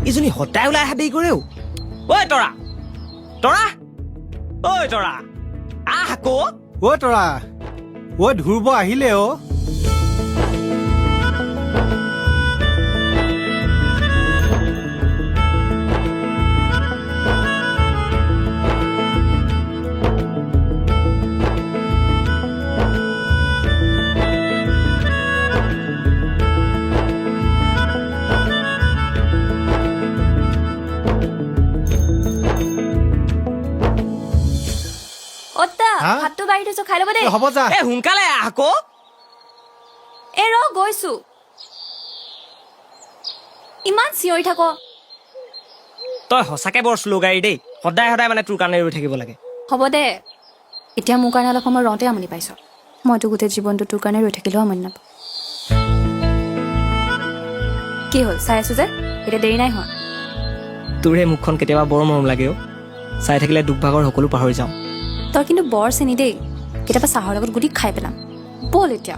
এইজনী সদায় ওলাই অহা দেৰি কৰেও ঐ তৰা তৰা ঐ তৰা আহ আকৌ অ' তৰা অ' ধ্ৰুৱ আহিলে অ' অত্তা হা? ভাতটো বাঢ়ি থৈছো খাই ল'ব দেই হ'ব যা এ সোনকালে আহ আকৌ এ ৰ গৈছো ইমান চিঞৰি থাক তই সঁচাকে বৰ শ্ল' গাড়ী দেই সদায় সদায় মানে তোৰ কাৰণে ৰৈ থাকিব লাগে হ'ব দে এতিয়া মোৰ কাৰণে অলপ সময় ৰওঁতে আমনি পাইছ মইতো গোটেই জীৱনটো তোৰ কাৰণে ৰৈ থাকিলেও আমনি নাপাওঁ কি হ'ল চাই আছো যে এতিয়া দেৰি নাই হোৱা তোৰ সেই মুখখন কেতিয়াবা বৰ মৰম লাগে অ' চাই থাকিলে দুখ ভাগৰ সকলো পাহৰি যাওঁ তই কিন্তু বৰ চেনি দেই কেতিয়াবা চাহৰ লগত গুটি খাই পেলাম ব'ল এতিয়া